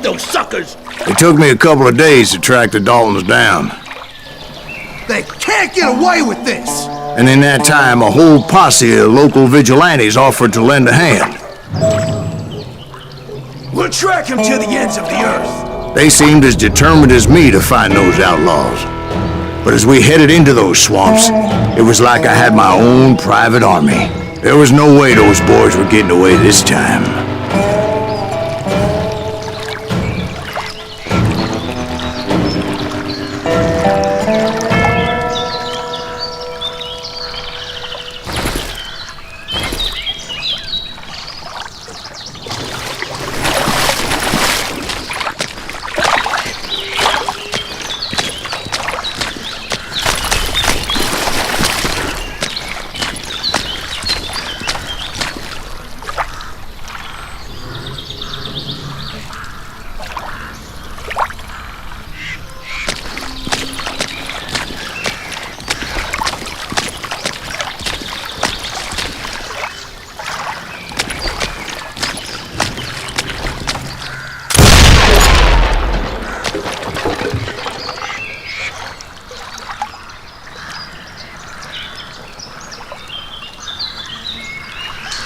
those suckers! It took me a couple of days to track the Daltons down. They can't get away with this! And in that time, a whole posse of local vigilantes offered to lend a hand. We'll track him to the ends of the earth. They seemed as determined as me to find those outlaws. But as we headed into those swamps, it was like I had my own private army. There was no way those boys were getting away this time.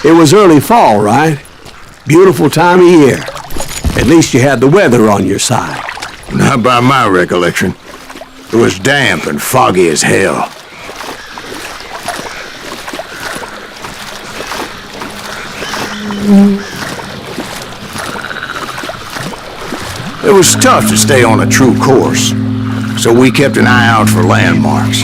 It was early fall, right? Beautiful time of year. At least you had the weather on your side. Not by my recollection. It was damp and foggy as hell. It was tough to stay on a true course, so we kept an eye out for landmarks.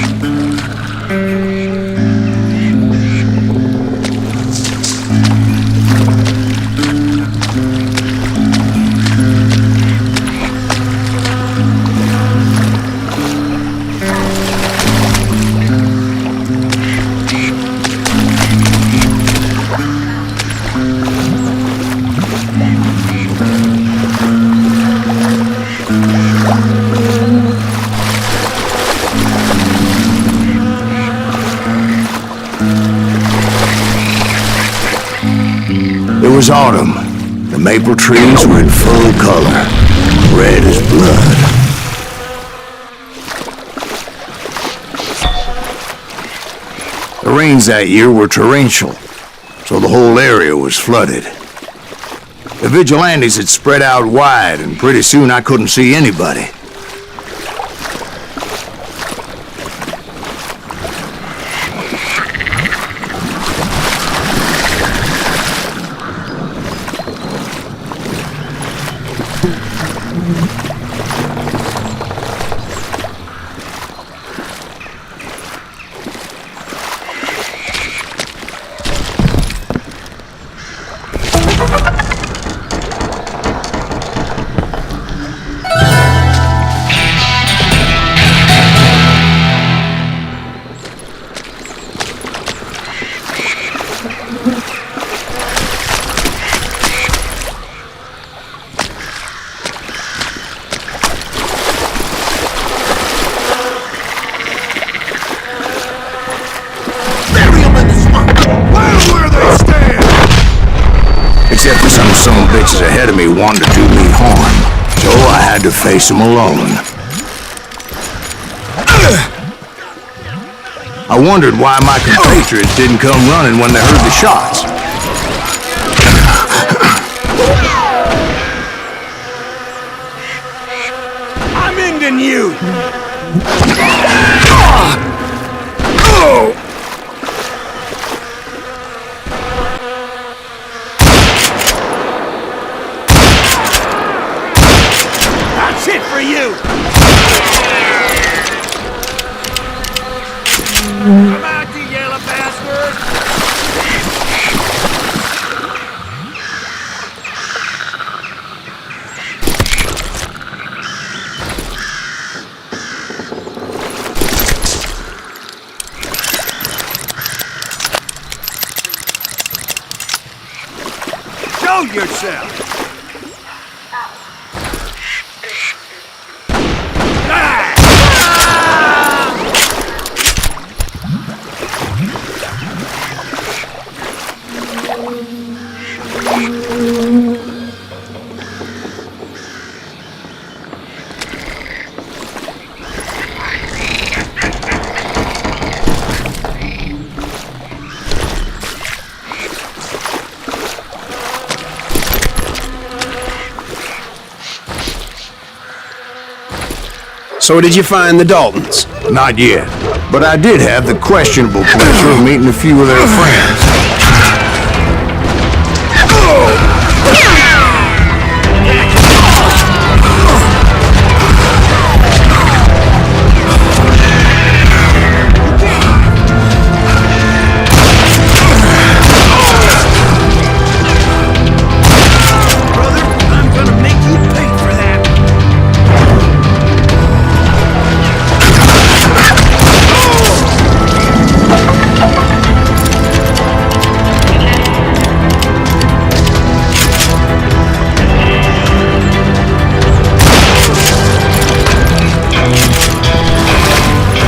It was autumn. The maple trees were in full color, red as blood. The rains that year were torrential, so the whole area was flooded. The vigilantes had spread out wide, and pretty soon I couldn't see anybody. Except for some bitches ahead of me wanted to do me harm, so I had to face them alone. I wondered why my compatriots didn't come running when they heard the shots. I'm ending you! That's it for you! Come out, you yellow bastard! Show yourself! So did you find the Daltons? Not yet, but I did have the questionable pleasure of meeting a few of their friends.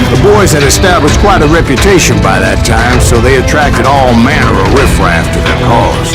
The boys had established quite a reputation by that time, so they attracted all manner of riffraff to their cause.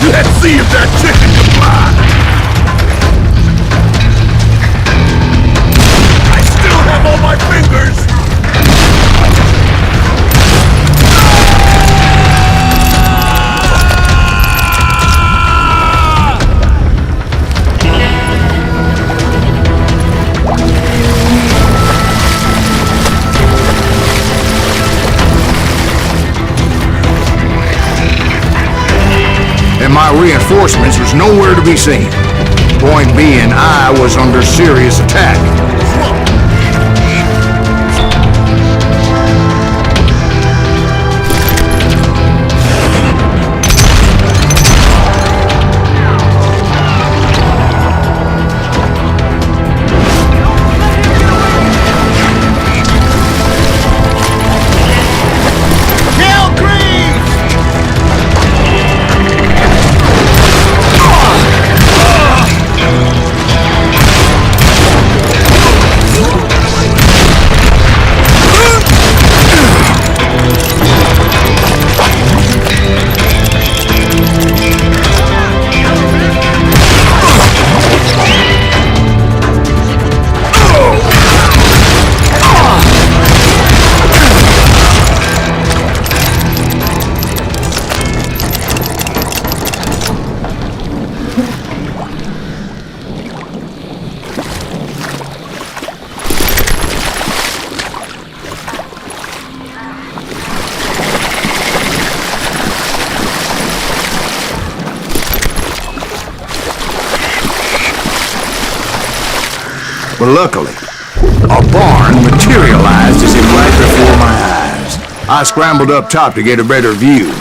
Let's see if that chicken can fly! I still have all my fingers! And my reinforcements was nowhere to be seen. Point being, I was under serious attack. But luckily, a barn materialized as if right before my eyes. I scrambled up top to get a better view.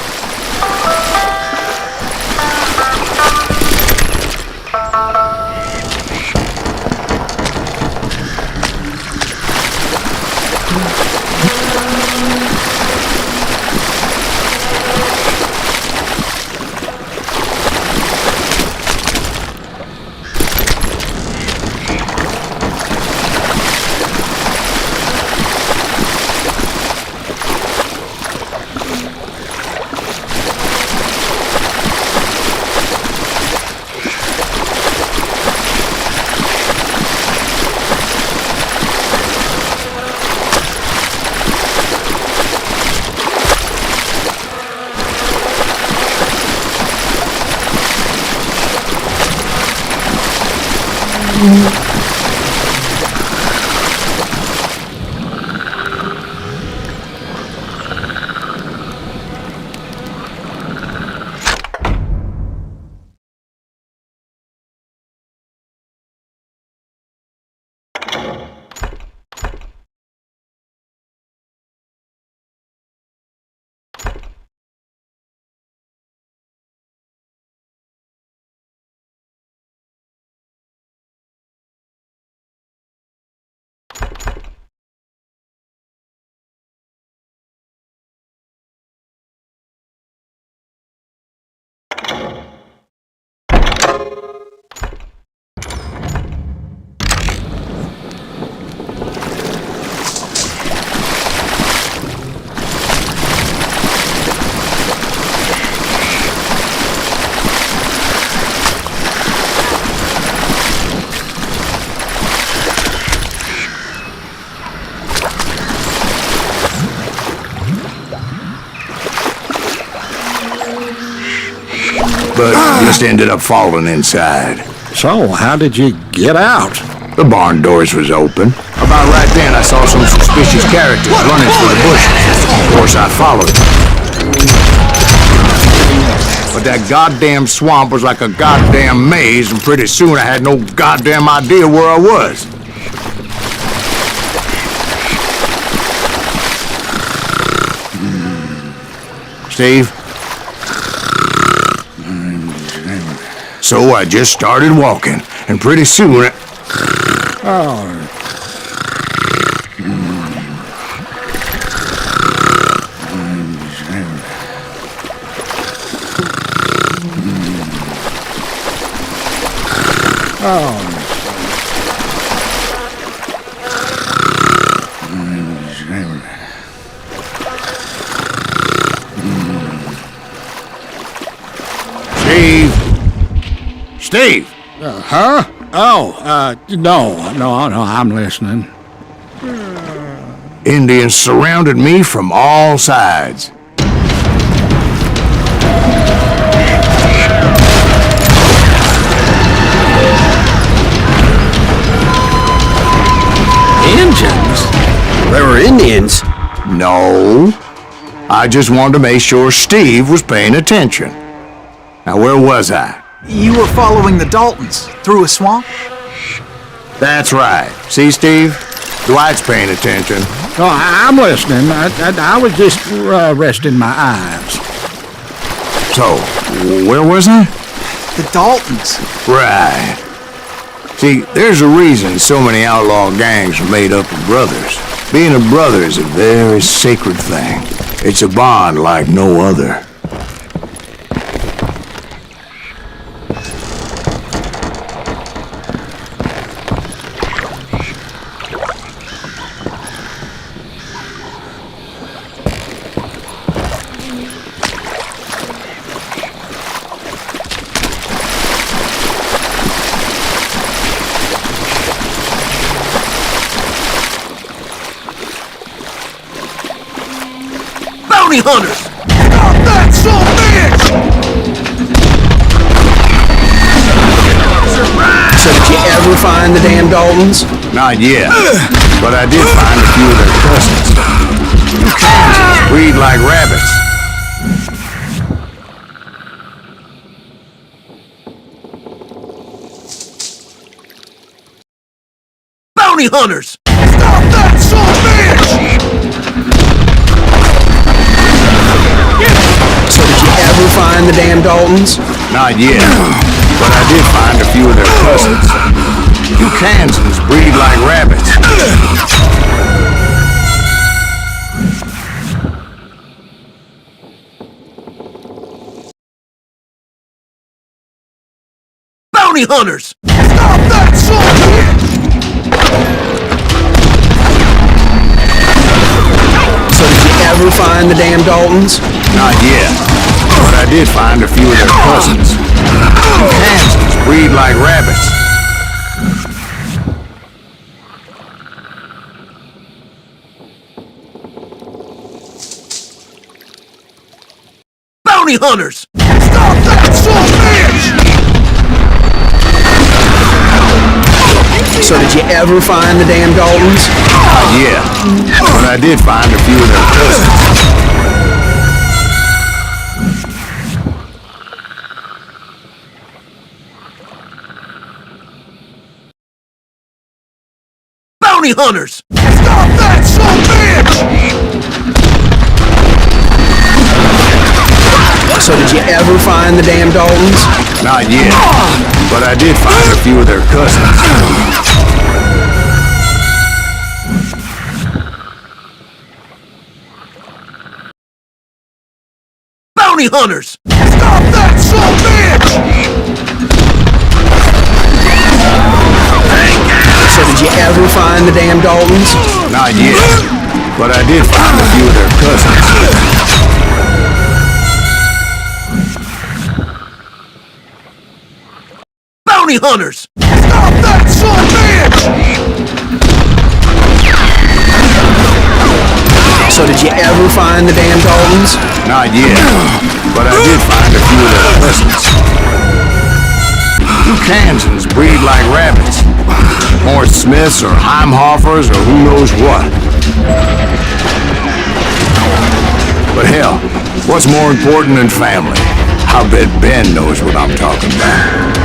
But just ended up falling inside. So, how did you get out? The barn doors was open. About right then, I saw some suspicious characters running through the bushes. Of course, I followed them. But that goddamn swamp was like a goddamn maze, and pretty soon I had no goddamn idea where I was. Steve? So I just started walking, and pretty soon Steve! Huh? Oh, no, I'm listening. Indians surrounded me from all sides. Indians? They were Indians. No. I just wanted to make sure Steve was paying attention. Now, where was I? You were following the Daltons through a swamp? That's right. See, Steve? Dwight's paying attention. No, I'm listening. I was just resting my eyes. So, where was I? The Daltons. Right. See, there's a reason so many outlaw gangs are made up of brothers. Being a brother is a very sacred thing. It's a bond like no other. Bounty hunters! Stop that son of a bitch! So did you ever find the damn Daltons? Not yet, but I did find a few of their cousins. You Kansans breed like rabbits. Bounty hunters! Stop that son of a bitch! So did you ever find the damn Daltons? Not yet, but I did find a few of their cousins. You Kansans breed like rabbits. Bounty hunters! Stop that son of a bitch! So did you ever find the damn Daltons? Not yet, but I did find a few of their cousins. You Kansans breed like rabbits. Bounty hunters! Stop that son of a bitch! So did you ever find the damn Daltons? Yeah, but I did find a few of their cousins. Bounty hunters! Stop that son of a bitch! So did you ever find the damn Daltons? Not yet, but I did find a few of their cousins. Bounty hunters! Stop that son of a bitch! So did you ever find the damn Daltons? Not yet, but I did find a few of their cousins. Bounty hunters! Stop that son of a bitch! So did you ever find the damn Daltons? Not yet, but I did find a few of their cousins. You Kansans breed like rabbits. More Smiths or Heimhoffers or who knows what. But hell, what's more important than family? I'll bet Ben knows what I'm talking about.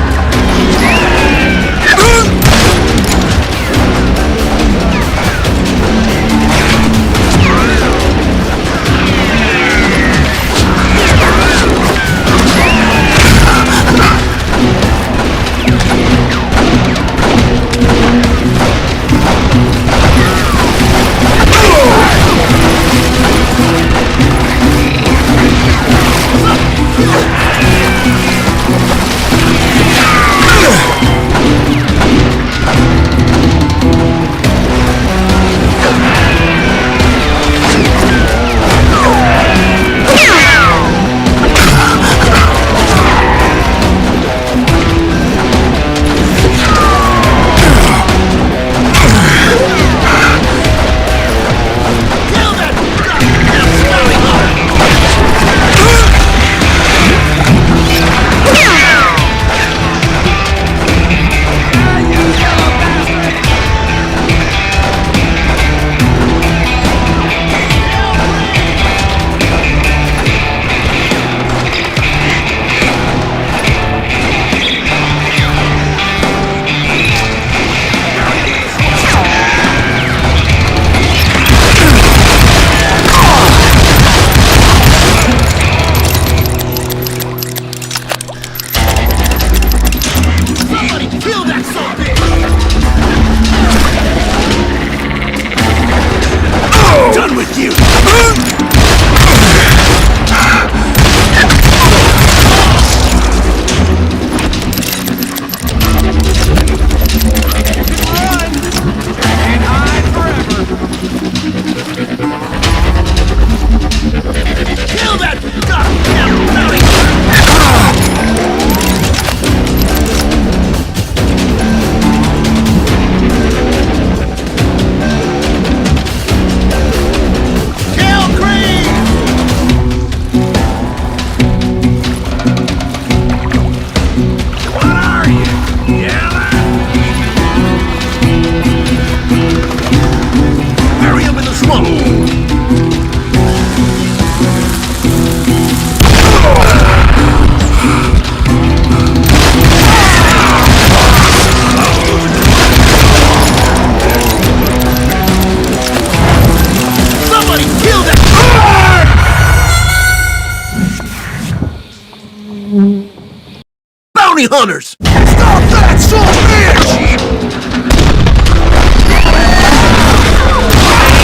Bounty hunters! Stop that son of a bitch!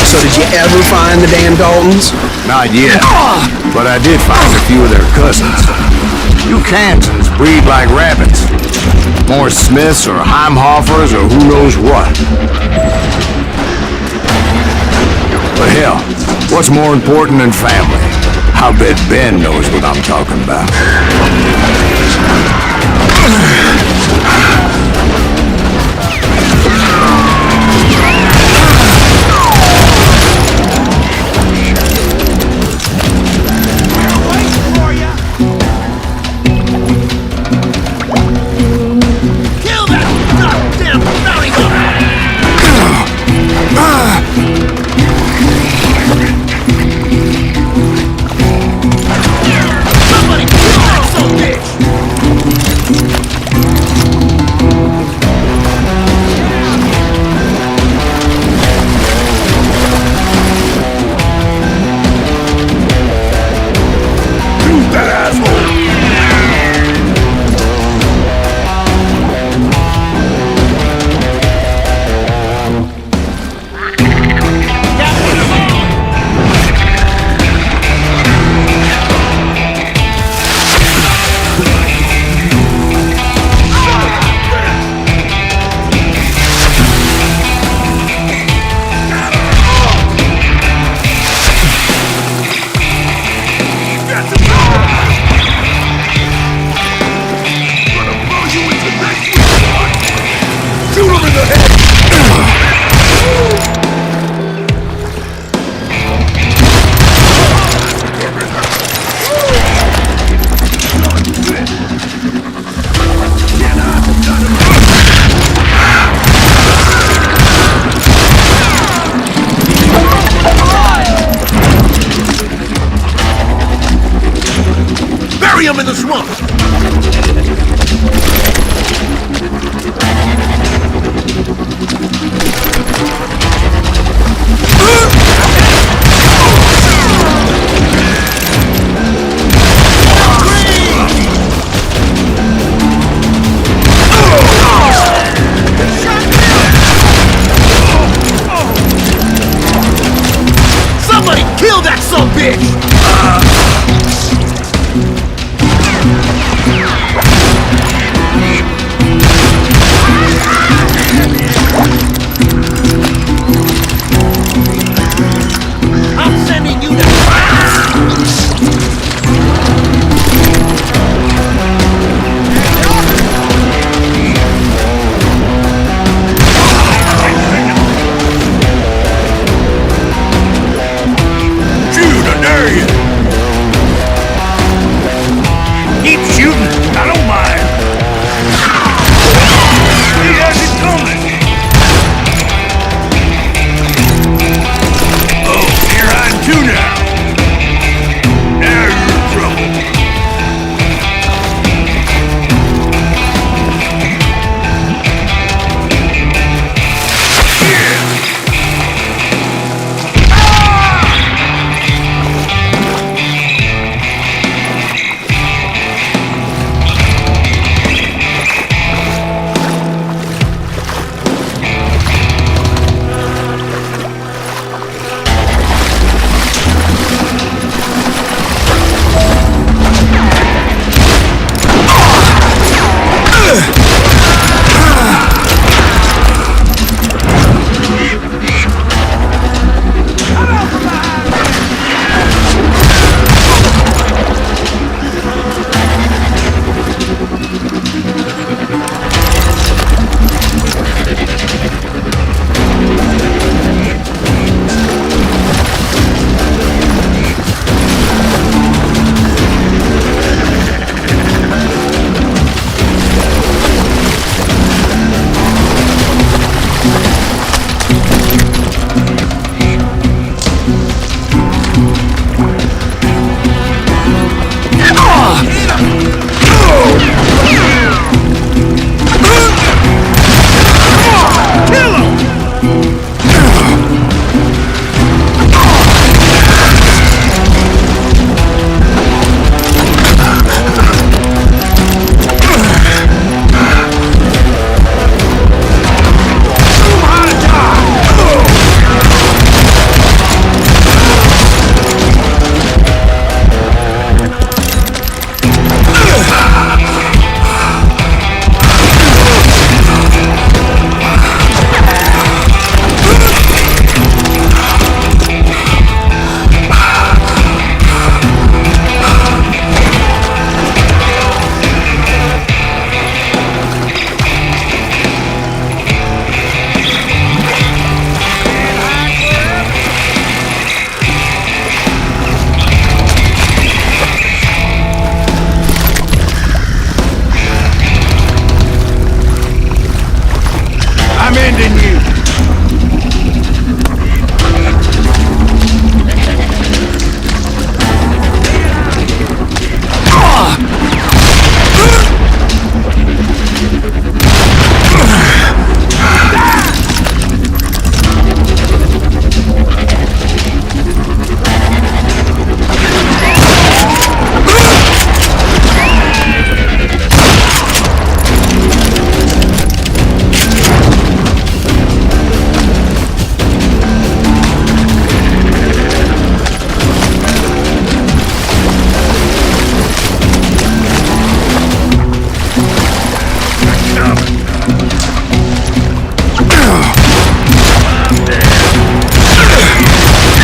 So did you ever find the damn Daltons? Not yet, but I did find a few of their cousins. You Kansans breed like rabbits. More Smiths or Heimhoffers or who knows what. But hell, what's more important than family? I'll bet Ben knows what I'm talking about. Kill that goddamn bounty hunter!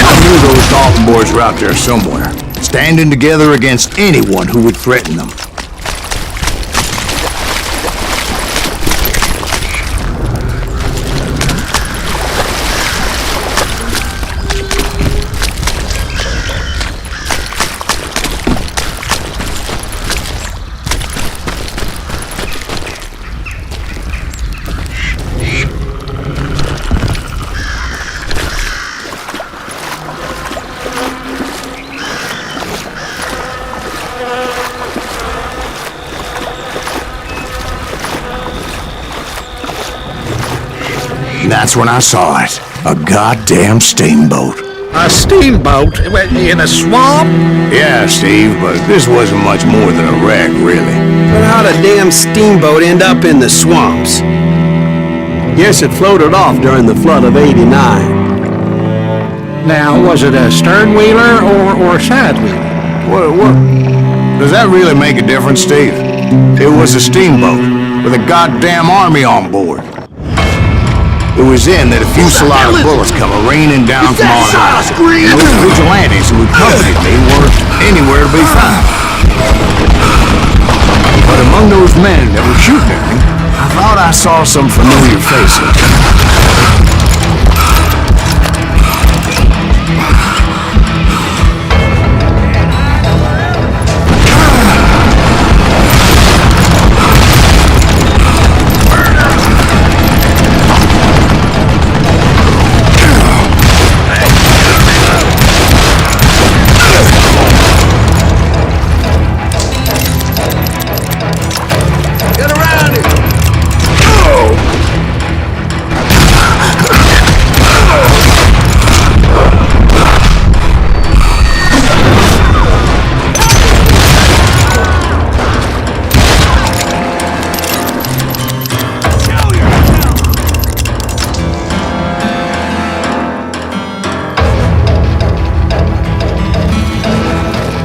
I knew those Dalton boys were out there somewhere, standing together against anyone who would threaten them. That's when I saw it. A goddamn steamboat. A steamboat in a swamp? Yeah, Steve, but this wasn't much more than a wreck, really. But how'd a damn steamboat end up in the swamps? Guess it floated off during the flood of '89. Now, was it a stern-wheeler or a side-wheeler? What? Does that really make a difference, Steve? It was a steamboat with a goddamn army on board. It was then that a fusillade of bullets come raining down from on high. And those vigilantes who accompanied me weren't anywhere to be found. But among those men that were shooting at me, I thought I saw some familiar faces.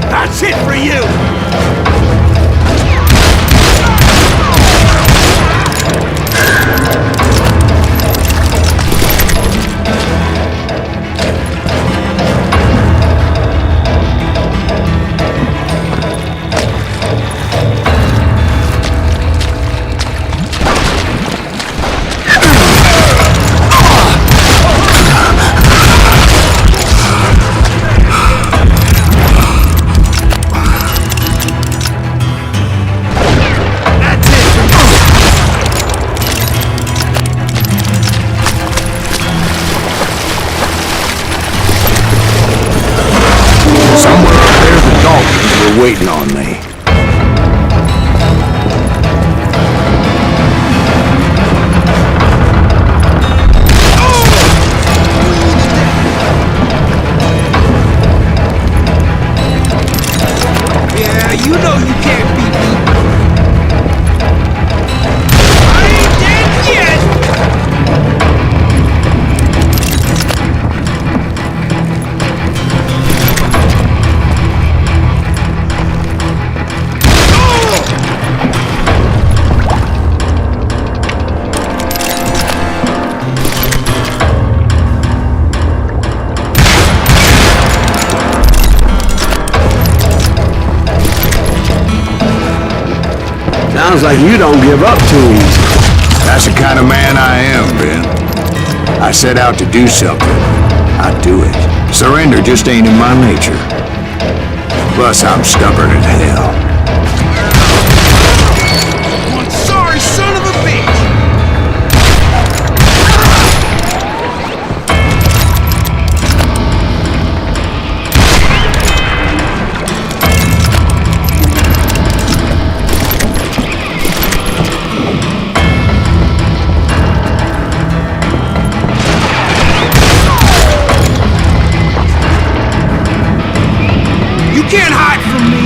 That's it for you! Waiting on me. Yeah, you know you can't beat me. I ain't dead yet! Sounds like you don't give up too easy. That's the kind of man I am, Ben. I set out to do something. I do it. Surrender just ain't in my nature. Plus, I'm stubborn as hell. One sorry son of a bitch! You can't hide from me!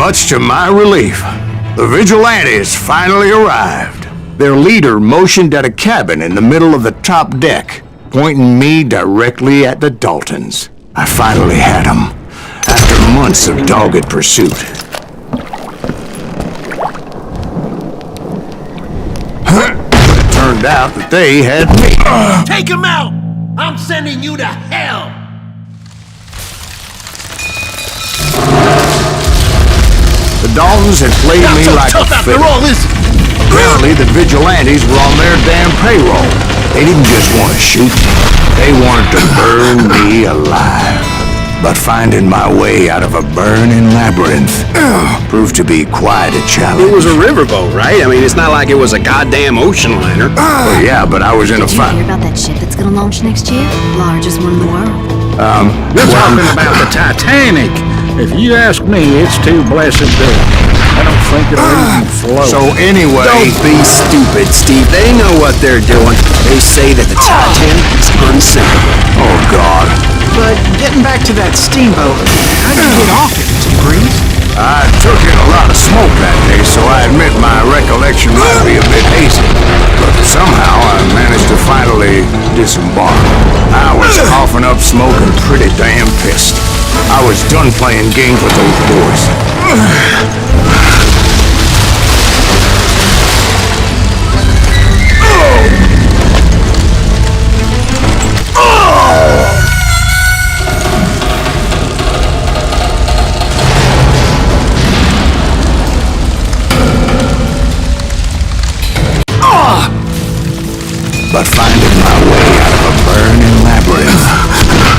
Much to my relief, the vigilantes finally arrived. Their leader motioned at a cabin in the middle of the top deck, pointing me directly at the Daltons. I finally had them, after months of dogged pursuit. It turned out that they had me. Take him out! I'm sending you to hell! The Daltons had played Not me so like tough a after fiddle. all this! Apparently, the vigilantes were on their damn payroll. They didn't just want to shoot me. They wanted to burn me alive. But finding my way out of a burning labyrinth proved to be quite a challenge. It was a riverboat, right? I mean, it's not like it was a goddamn ocean liner. Well, yeah, but I was in a Did you fight. hear about that ship that's gonna launch next year? Largest one in the world. You're talking about the Titanic. If you ask me, it's too blessed big. I don't think it'll even float. So anyway, Don't be stupid, Steve. They know what they're doing. They say that the Titanic is unsinkable. oh God, But getting back to that steamboat, how'd you get off it, Mr. Breeze? I took in a lot of smoke that day, so I admit my recollection might be a bit hazy. But somehow I managed to finally disembark. I was coughing up smoke and pretty damn pissed. I was done playing games with those boys. But finding my way out of a burning labyrinth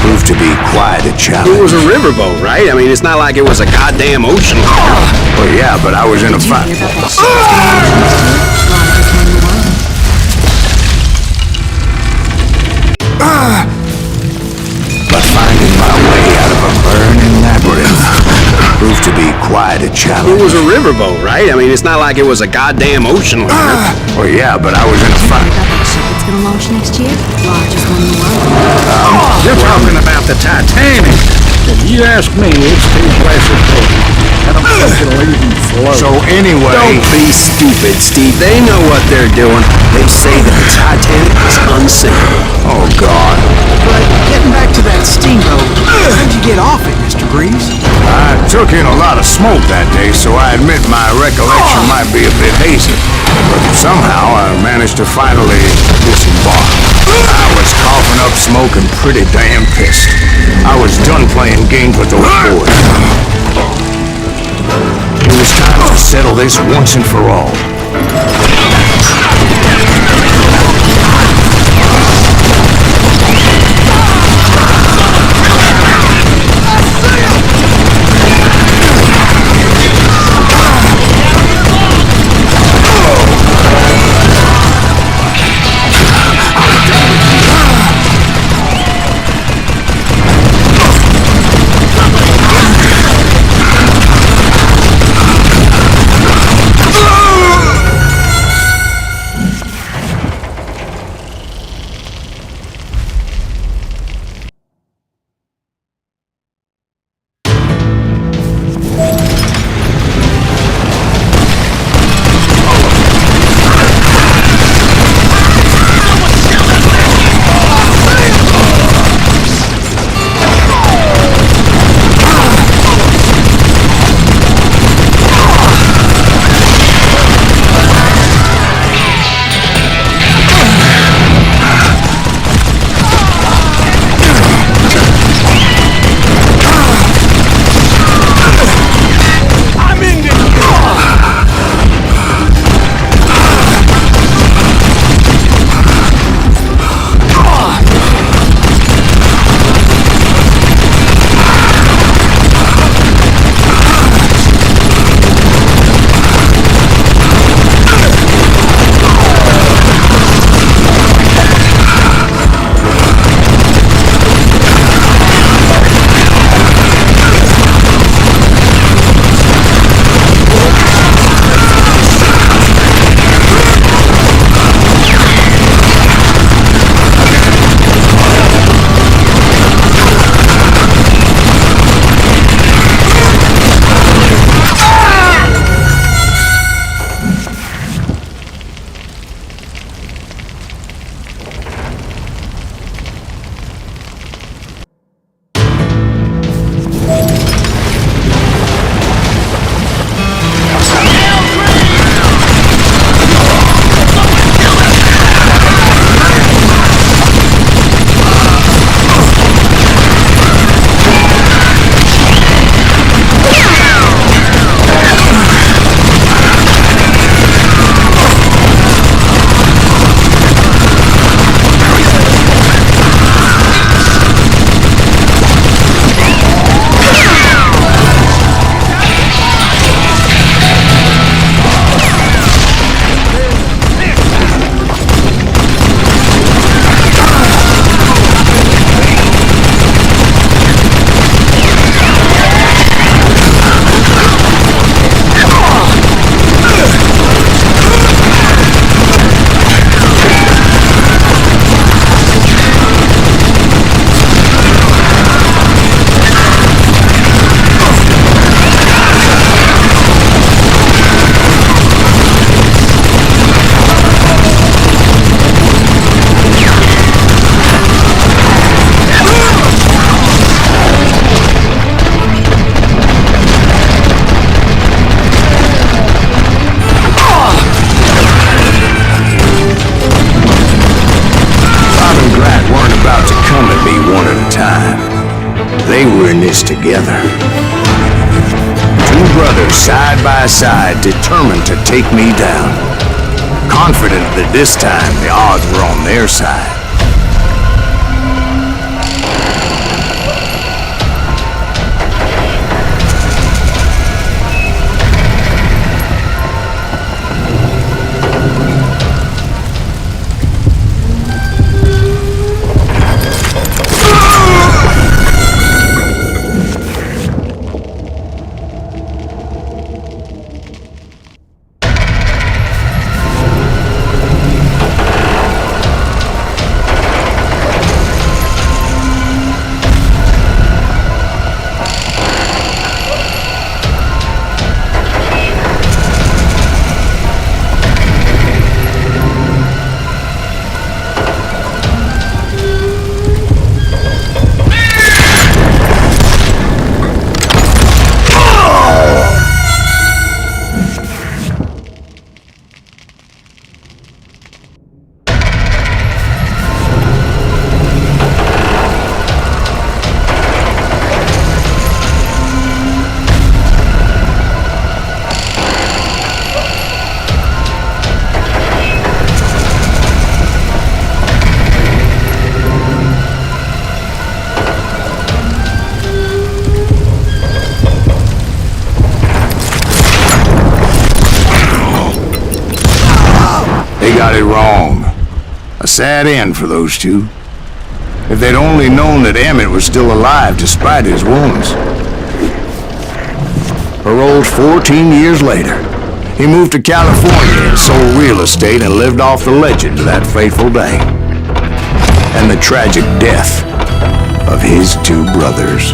proved to be quite a challenge. It was a riverboat, right? I mean, it's not like it was a goddamn ocean liner. Well, yeah, but I was in a Did you fight. hear about that ship that's gonna launch next year? Largest one in the world. But finding my way out of a burning labyrinth proved to be quite a It challenge. was a riverboat, right? I mean, it's not like it was a goddamn ocean liner. Well, yeah, but I was in a Did you hear fight. about that ship that's gonna launch next year? Largest one in the world. You're talking about the Titanic. If you ask me, it's too blessed big. I don't think it'll even float. So anyway, Don't be stupid, Steve. They know what they're doing. They say that the Titanic is unsinkable. oh God, But getting back to that steamboat, how'd you get off it, Mr. Breeze? I took in a lot of smoke that day, so I admit my recollection might be a bit hazy. But somehow I managed to finally disembark. I was coughing up smoke and pretty damn pissed. I was done playing games with those boys. It was time to settle this once and for all. time. They were in this together. Two brothers side by side, determined to take me down. Confident that this time the odds were on their side. They got it wrong. A sad end for those two. If they'd only known that Emmett was still alive despite his wounds. Paroled 14 years later, he moved to California and sold real estate and lived off the legend of that fateful day. And the tragic death of his two brothers.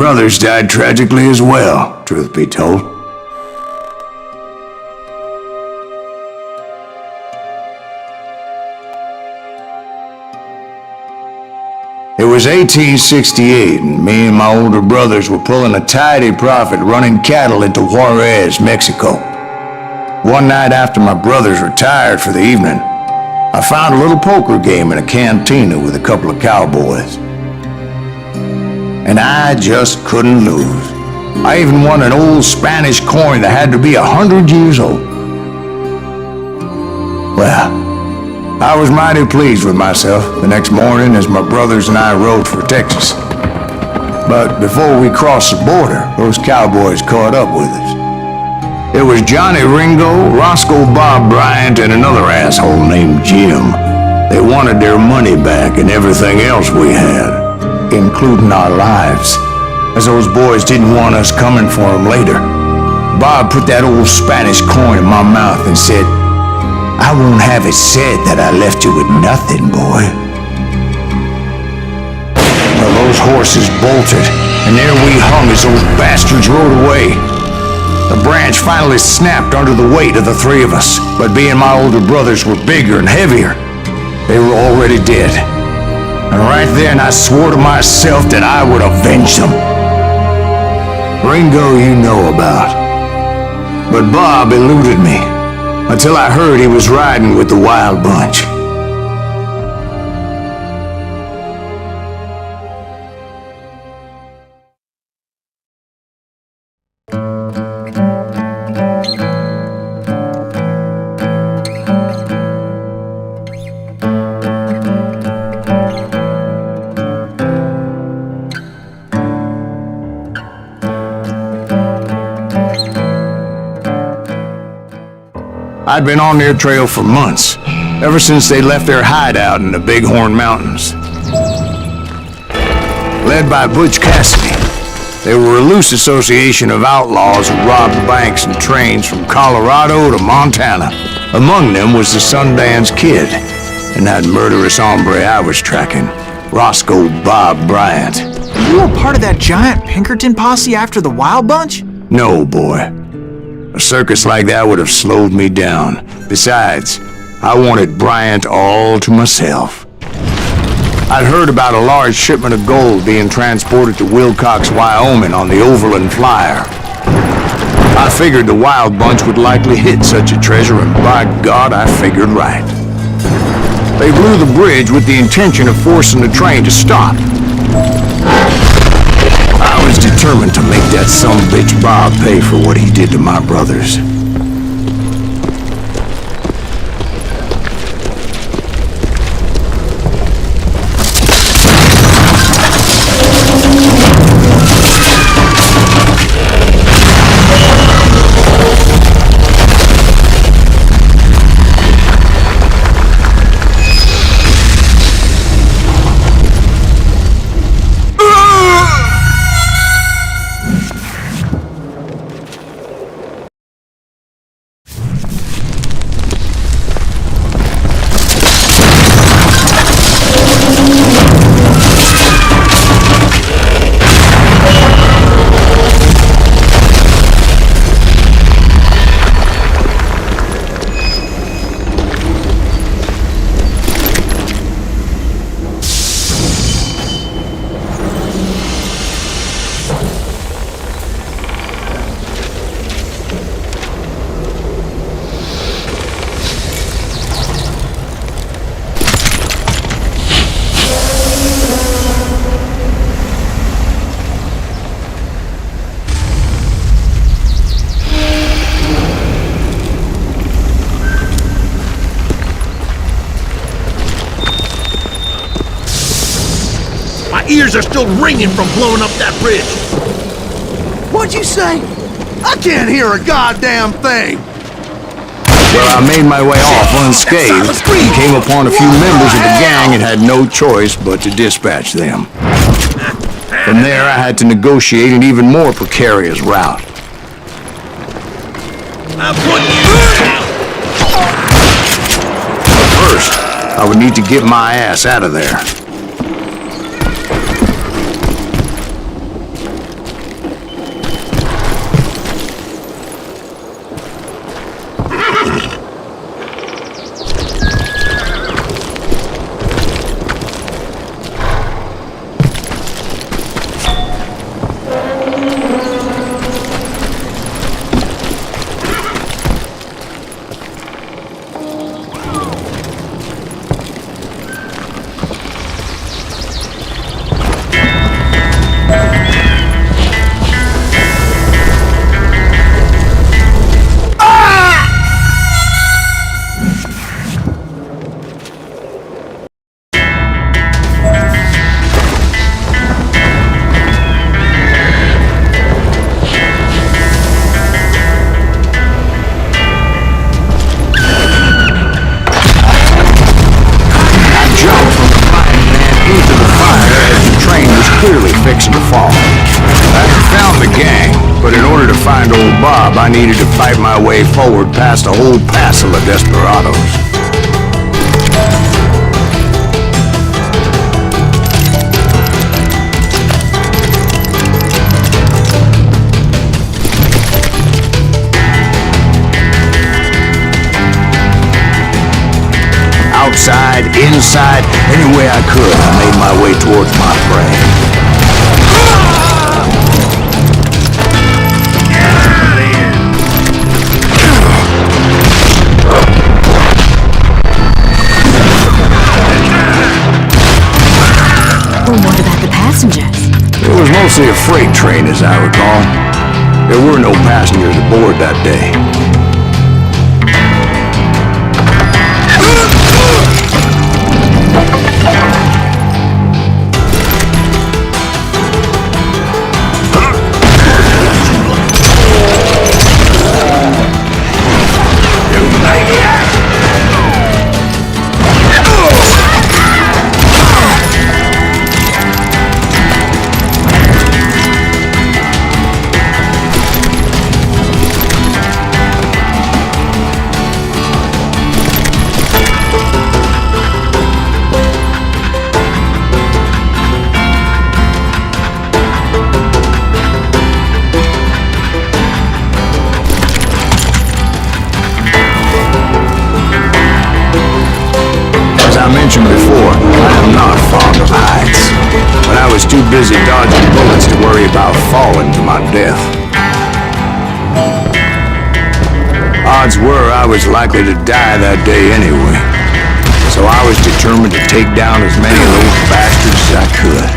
brothers died tragically as well, truth be told. It was 1868, and me and my older brothers were pulling a tidy profit running cattle into Juarez, Mexico. One night after my brothers retired for the evening, I found a little poker game in a cantina with a couple of cowboys. And I just couldn't lose. I even won an old Spanish coin that had to be 100 years old. Well, I was mighty pleased with myself the next morning as my brothers and I rode for Texas. But before we crossed the border, those cowboys caught up with us. It was Johnny Ringo, Roscoe Bob Bryant, and another asshole named Jim. They wanted their money back and everything else we had, including our lives, as those boys didn't want us coming for them later. Bob put that old Spanish coin in my mouth and said, "I won't have it said that I left you with nothing, boy." Well, those horses bolted, and there we hung as those bastards rode away. The branch finally snapped under the weight of the three of us, but being my older brothers were bigger and heavier, they were already dead. And right then I swore to myself that I would avenge them. Ringo you know about, but Bob eluded me until I heard he was riding with the Wild Bunch. I'd been on their trail for months, ever since they left their hideout in the Bighorn Mountains. Led by Butch Cassidy, they were a loose association of outlaws who robbed banks and trains from Colorado to Montana. Among them was the Sundance Kid, and that murderous hombre I was tracking, Roscoe Bob Bryant. You were part of that giant Pinkerton posse after the Wild Bunch? No, boy. A circus like that would have slowed me down. Besides, I wanted Bryant all to myself. I'd heard about a large shipment of gold being transported to Wilcox, Wyoming on the Overland Flyer. I figured the Wild Bunch would likely hit such a treasure, and by God, I figured right. They blew the bridge with the intention of forcing the train to stop. I was determined to make that sumbitch Bob pay for what he did to my brothers. Ears are still ringing from blowing up that bridge. What'd you say? I can't hear a goddamn thing. Well, I made my way off unscathed and came upon a few members of the gang and had no choice but to dispatch them. From there, I had to negotiate an even more precarious route. I'm putting you down. First, I would need to get my ass out of there. like old Bob, I needed to fight my way forward past a whole passel of desperados. Outside, inside, any way I could, I made my way towards my prey. Well, what about the passengers? It was mostly a freight train, as I recall. There were no passengers aboard that day. As I mentioned before, I am not fond of heights, but I was too busy dodging bullets to worry about falling to my death. Odds were I was likely to die that day anyway, so I was determined to take down as many of those bastards as I could.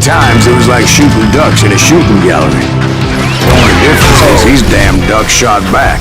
Times it was like shooting ducks in a shooting gallery. The only difference is these damn ducks shot back.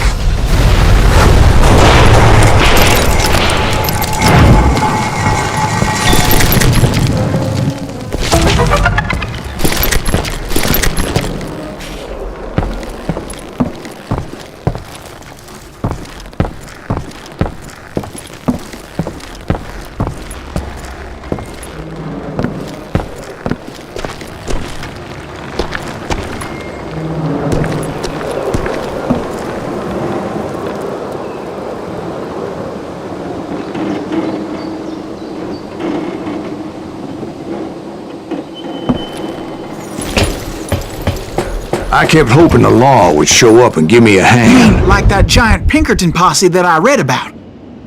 I kept hoping the law would show up and give me a hand. Like that giant Pinkerton posse that I read about.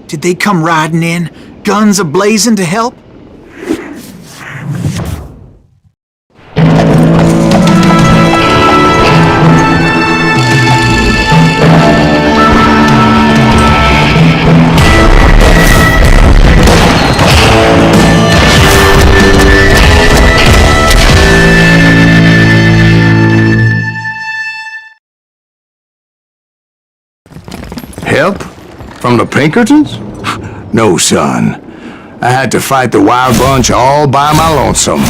Did they come riding in, guns a-blazing to help? Help? From the Pinkertons? No, son. I had to fight the wild bunch all by my lonesome,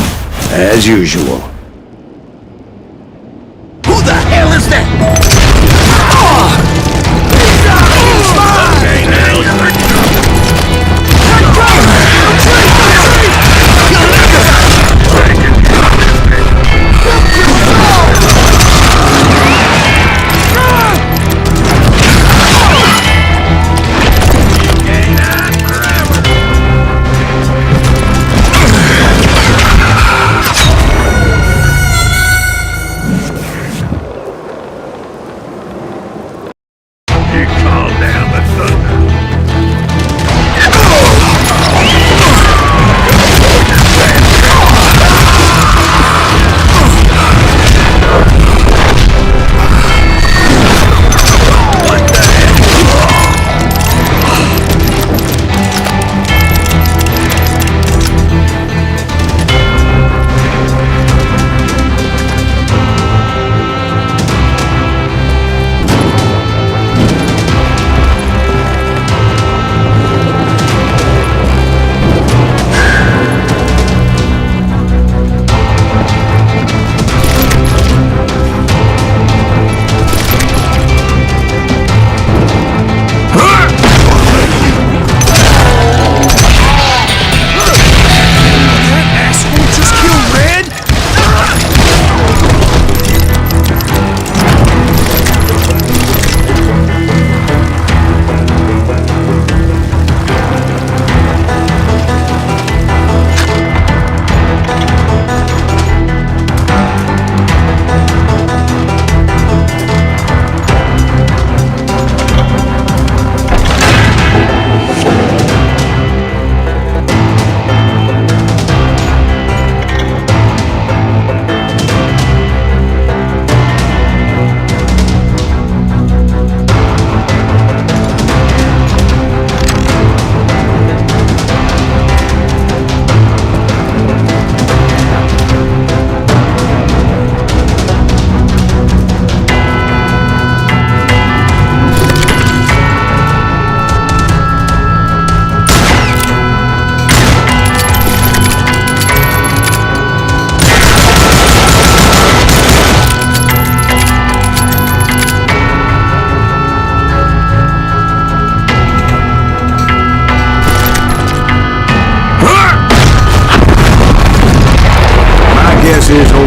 as usual. Who the hell is that?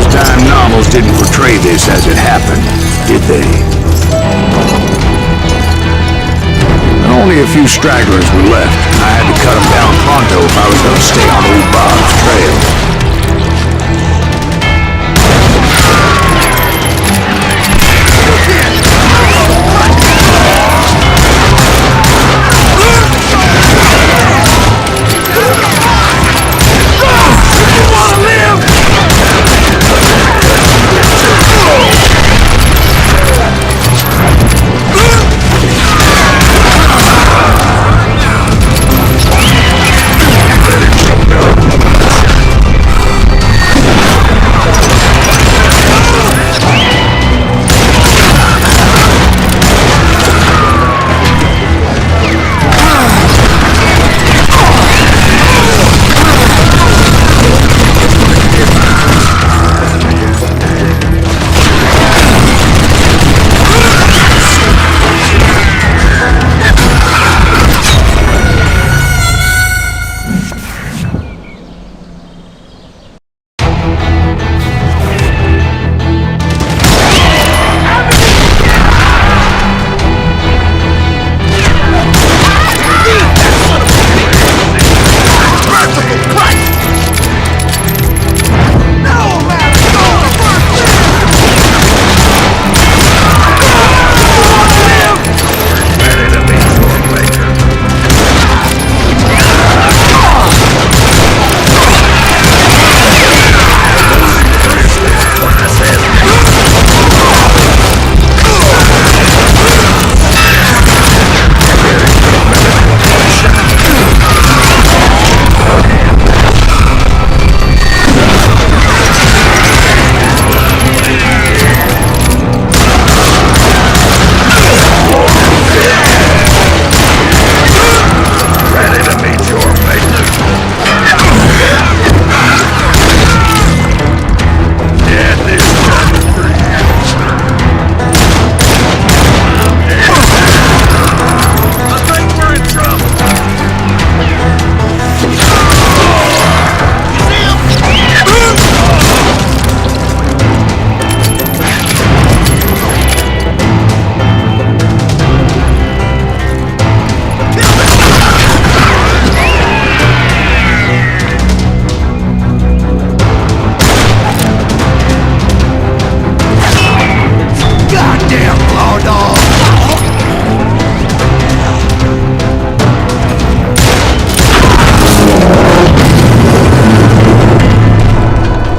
old-time novels didn't portray this as it happened, did they? And only a few stragglers were left. I had to cut them down pronto if I was going to stay on old Bob's trail.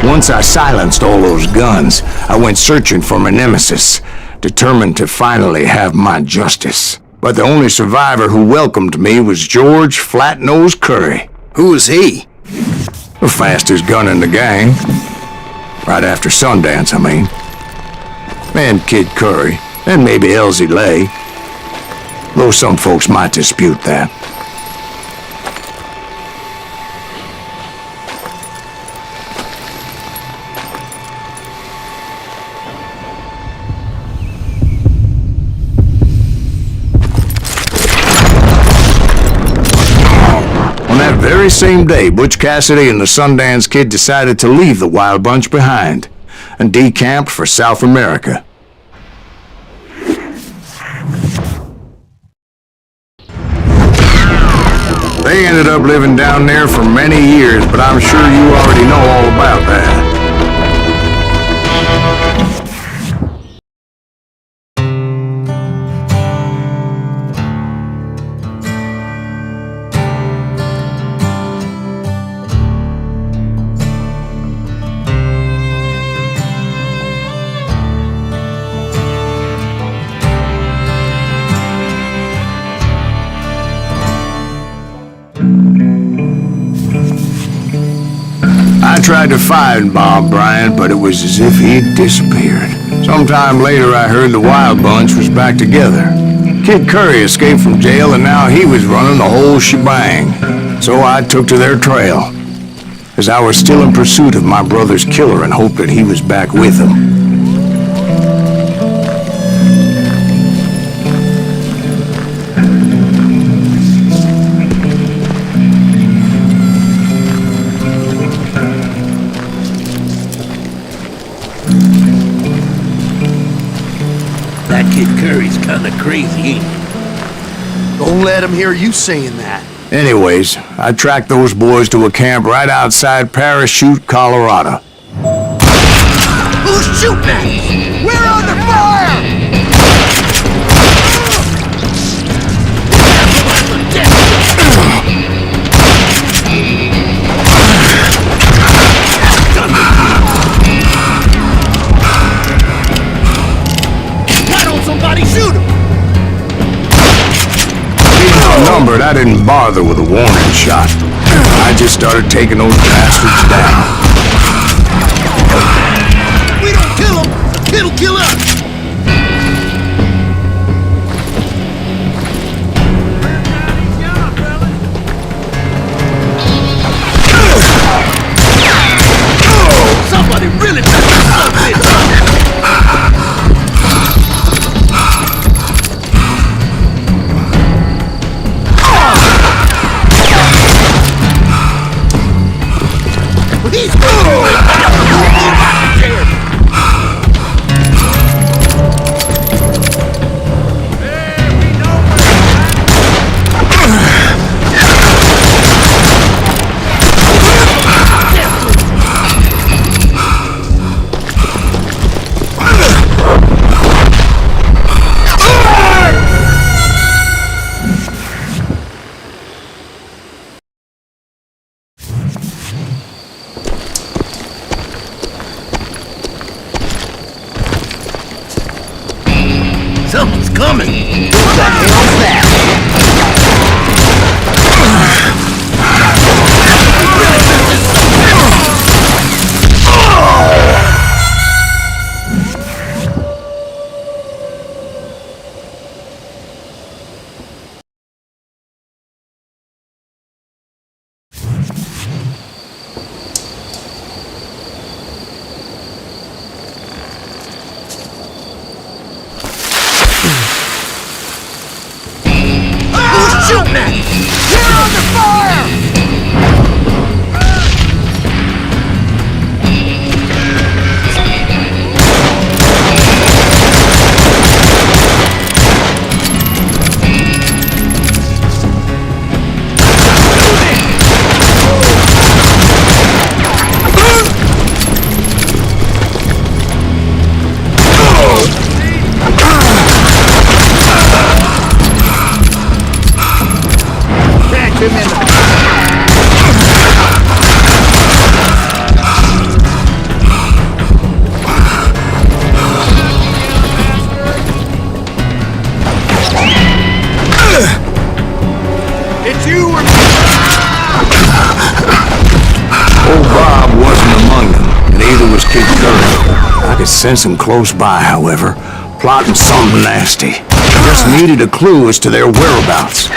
Once I silenced all those guns, I went searching for my nemesis, determined to finally have my justice. But the only survivor who welcomed me was George Flat-Nose Curry. Who was he? The fastest gun in the gang. Right after Sundance, I mean. And Kid Curry, and maybe Elsie Lay. Though some folks might dispute that. Very same day, Butch Cassidy and the Sundance Kid decided to leave the Wild Bunch behind and decamped for South America. They ended up living down there for many years, but I'm sure you already know all about that. I tried to find Bob Bryant, but it was as if he'd disappeared. Sometime later, I heard the Wild Bunch was back together. Kid Curry escaped from jail, and now he was running the whole shebang. So I took to their trail, as I was still in pursuit of my brother's killer and hoped that he was back with him. That kid Curry's kinda crazy, ain't he? Don't let him hear you saying that. Anyways, I tracked those boys to a camp right outside Parachute, Colorado. Who's shooting at us? We're under fire! Why don't somebody shoot him? Being outnumbered, I didn't bother with a warning shot. I just started taking those bastards down. We don't kill him, the kid'll kill us. Somebody really better stop this. He's Someone's coming! Who the hell's that? Who's shooting at us? We're under fire! Catch him in the... It's you or me! Old Bob wasn't among them, and neither was Kid Curry. I could sense him close by, however, plotting something nasty. Just needed a clue as to their whereabouts.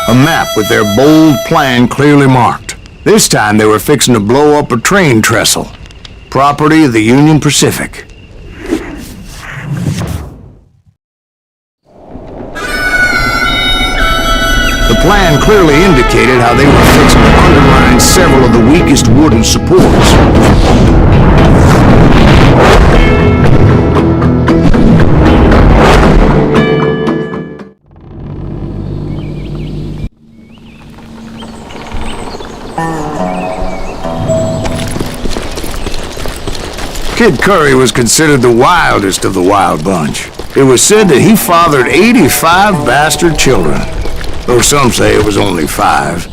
A map with their bold plan clearly marked. This time they were fixing to blow up a train trestle. Property of the Union Pacific. The plan clearly indicated how they were fixing to undermine several of the weakest wooden supports. Kid Curry was considered the wildest of the wild bunch. It was said that he fathered 85 bastard children, though some say it was only 5.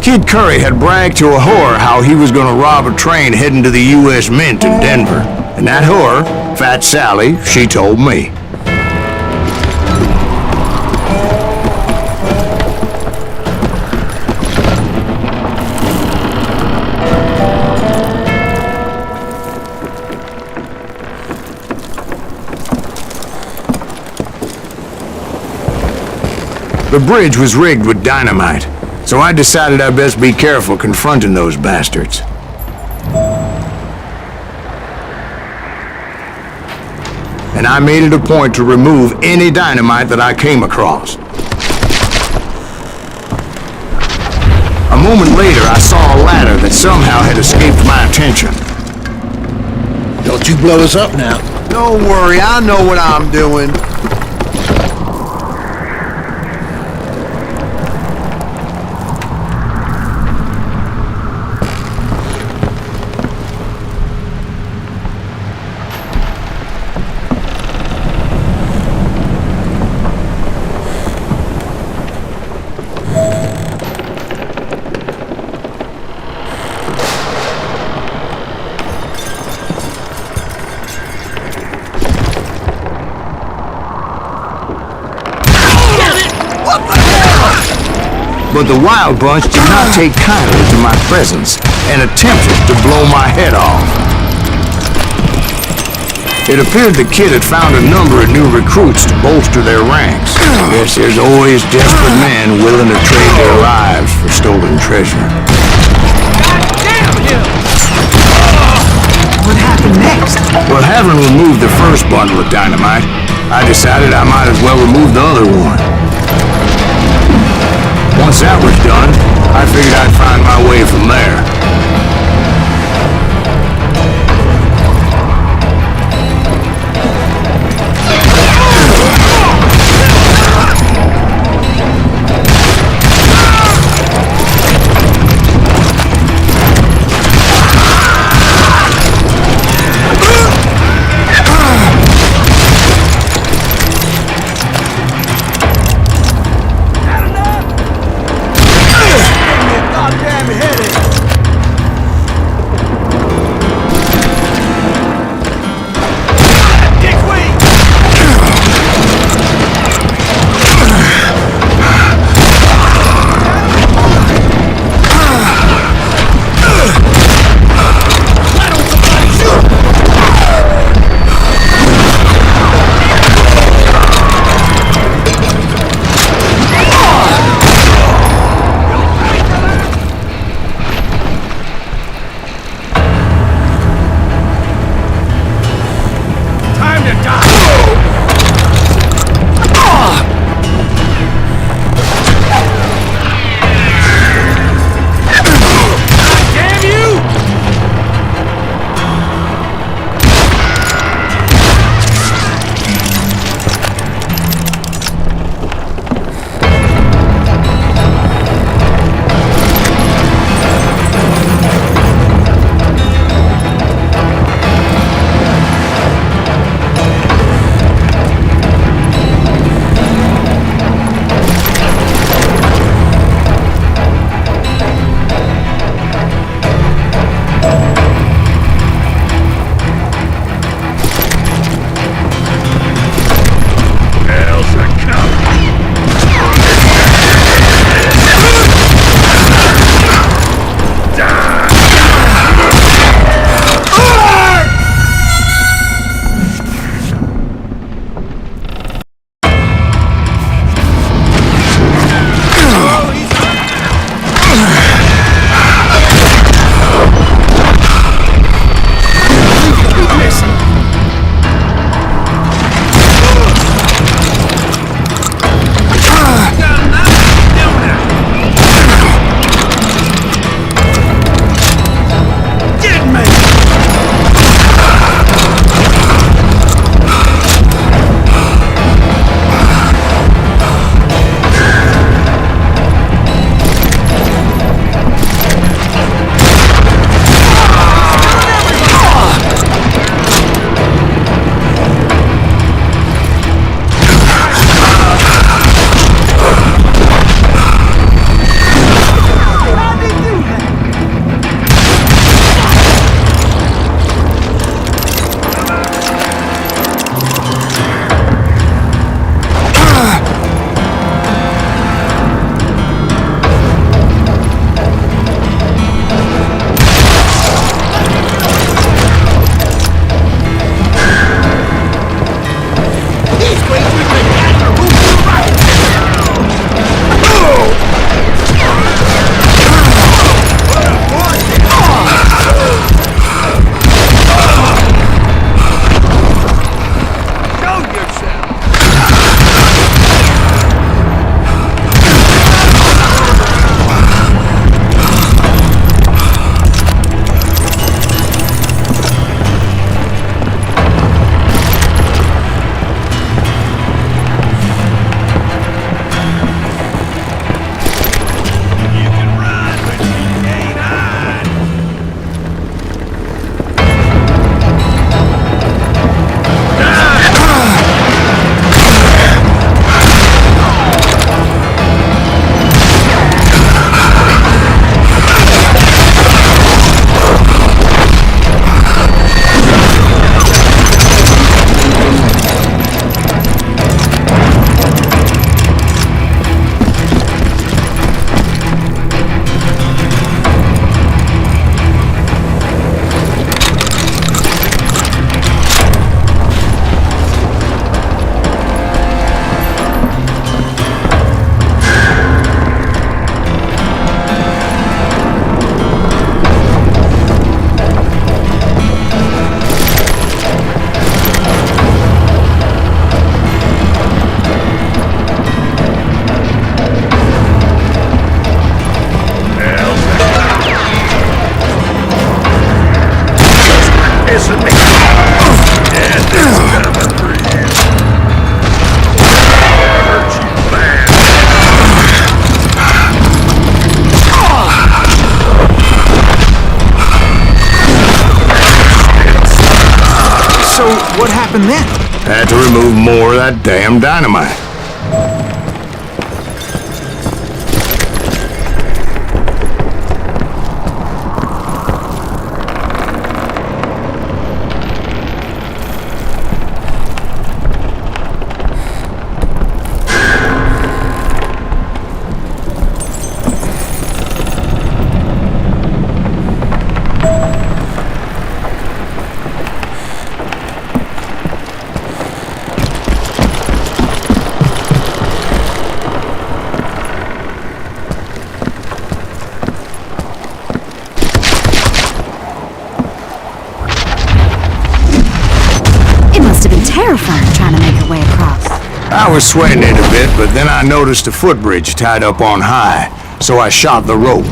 Kid Curry had bragged to a whore how he was gonna rob a train heading to the U.S. Mint in Denver. And that whore, Fat Sally, she told me. The bridge was rigged with dynamite, so I decided I'd best be careful confronting those bastards. And I made it a point to remove any dynamite that I came across. A moment later, I saw a ladder that somehow had escaped my attention. Don't you blow us up now. Don't worry, I know what I'm doing. But the Wild Bunch did not take kindly to my presence and attempted to blow my head off. It appeared the kid had found a number of new recruits to bolster their ranks. Yes, there's always desperate men willing to trade their lives for stolen treasure. What happened next? Well, having removed the first bundle of dynamite, I decided I might as well remove the other one. Once that was done, I figured I'd find my way from there. Goddamn headache! even then? Had to remove more of that damn dynamite. Terrifying trying to make her way across. I was sweating it a bit, but then I noticed a footbridge tied up on high, so I shot the rope.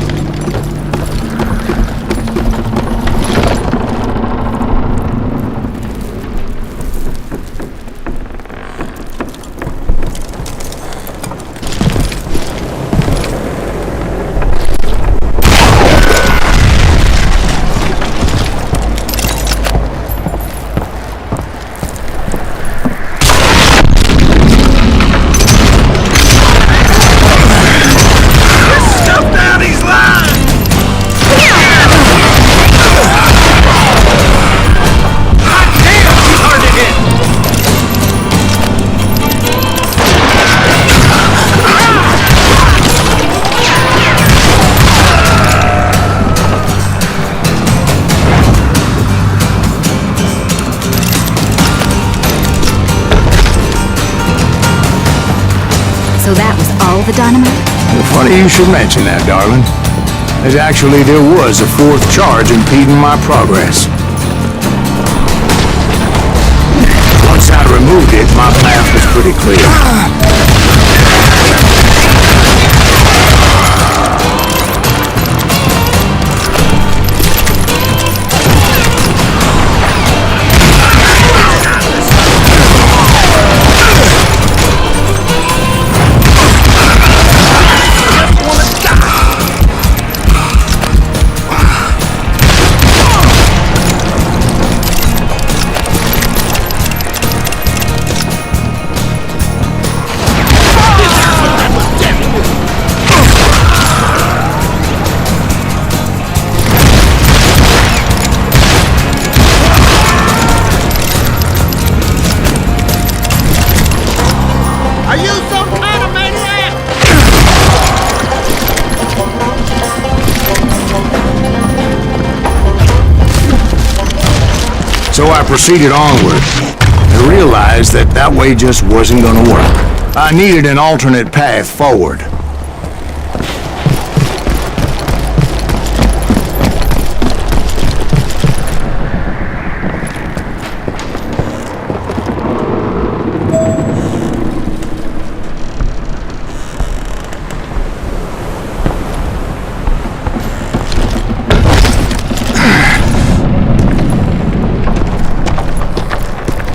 So that was all the dynamite? Funny you should mention that, darling. As actually, there was a fourth charge impeding my progress. Once I removed it, my path was pretty clear. So I proceeded onward and realized that that way just wasn't going to work. I needed an alternate path forward.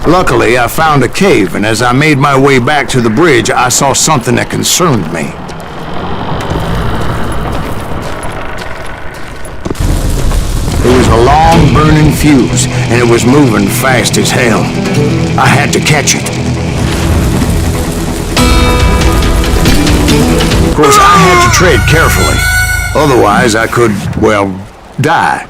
Luckily, I found a cave, and as I made my way back to the bridge, I saw something that concerned me. It was a long, burning fuse, and it was moving fast as hell. I had to catch it. Of course, I had to tread carefully. Otherwise, I could, well, die.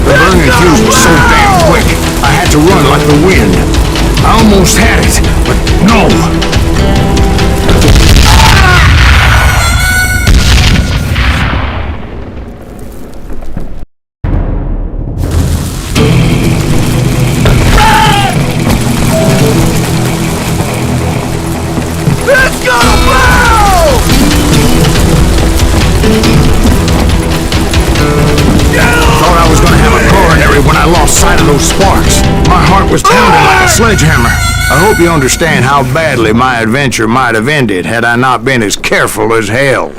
The burning fuse was so damn quick, I had to run like the wind. I almost had it, but no. It's gonna blow! Thought I was gonna have a coronary when I lost sight of those sparks. My heart was pounding like a sledgehammer. I hope you understand how badly my adventure might have ended had I not been as careful as hell.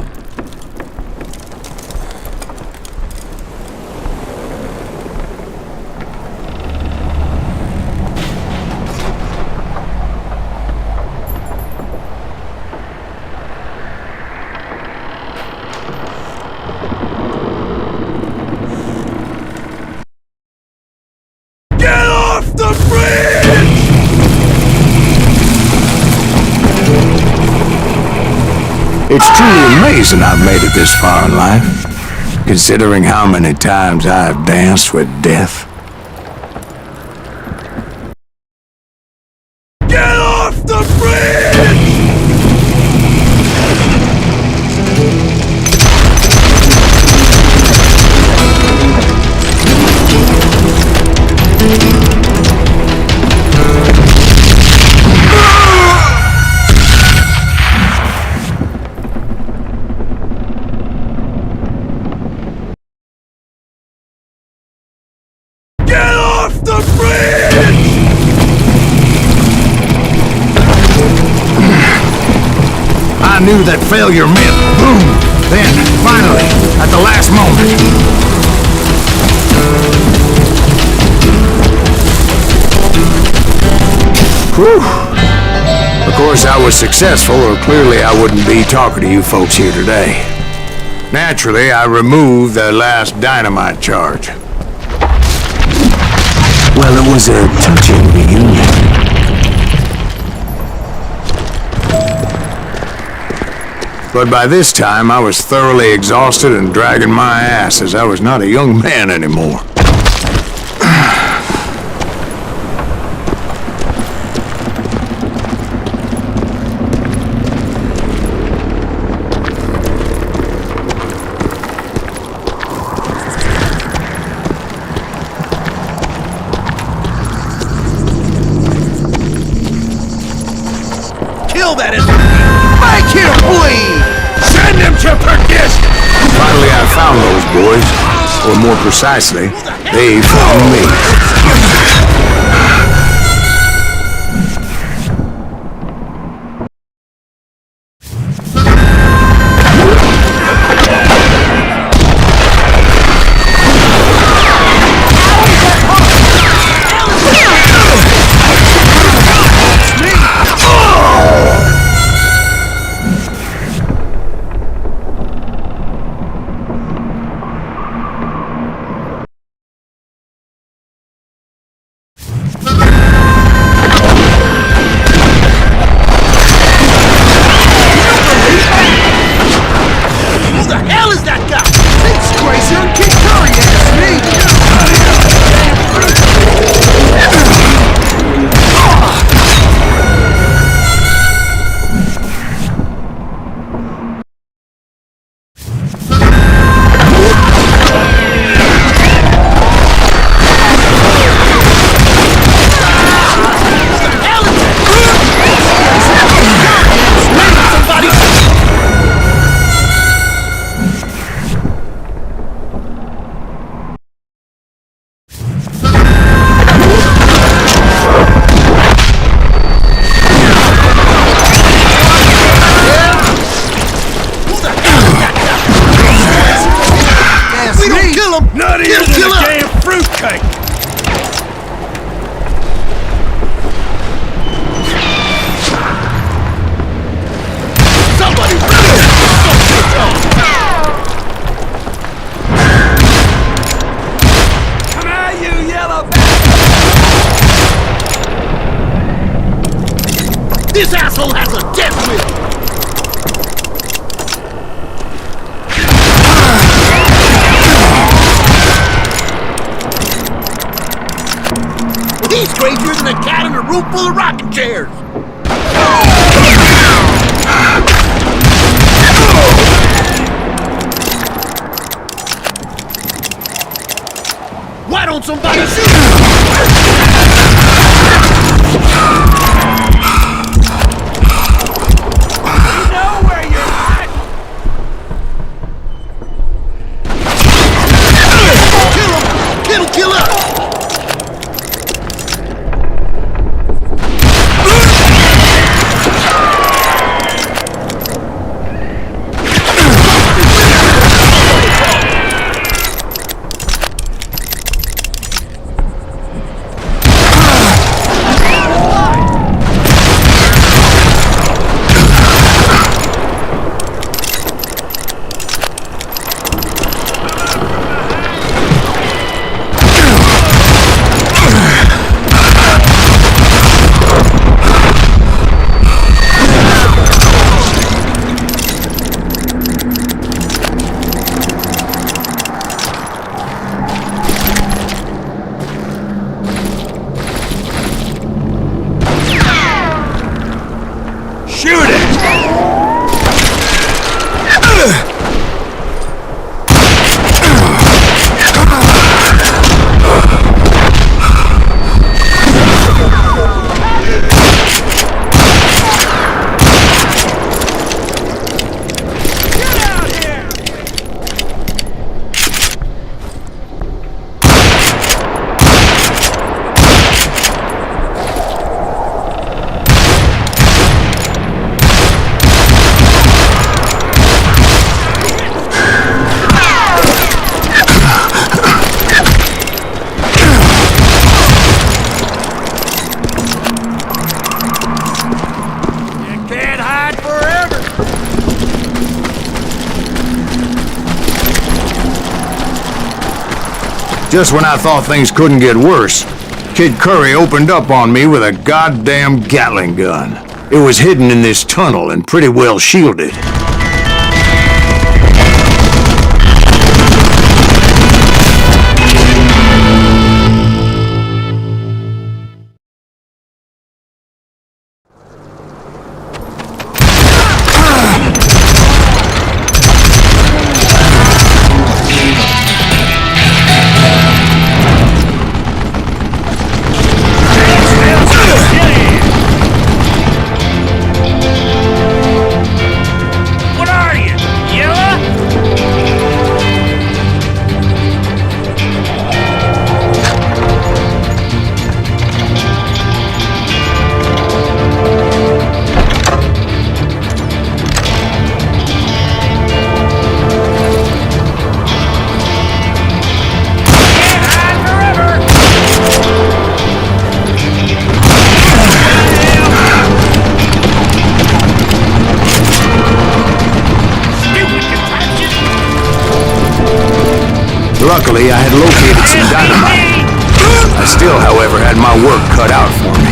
It's truly amazing I've made it this far in life, considering how many times I've danced with death. Get off the bridge! Get off the bridge! I knew that failure meant boom. Then, finally, at the last moment. Whew. Of course, I was successful, or clearly I wouldn't be talking to you folks here today. Naturally, I removed the last dynamite charge. Well, it was a touching reunion. But by this time, I was thoroughly exhausted and dragging my ass as I was not a young man anymore. Kill that SOB! Make him bleed! Send him to perdition! Finally, I found those boys. Or more precisely, they found me. Who the hell is that guy? It's crazy and keep coming at me! We don't kill him! Nutty Kill, as kill a up! damn fruitcake! Somebody really Come on, you yellow This asshole has a death wish! He's crazier than a cat in a room full of rocking chairs! Why don't somebody shoot him? You know where you're at! Kill him! Kill up! Just when I thought things couldn't get worse, Kid Curry opened up on me with a goddamn Gatling gun. It was hidden in this tunnel and pretty well shielded. Luckily, I had located some dynamite. I still, however, had my work cut out for me.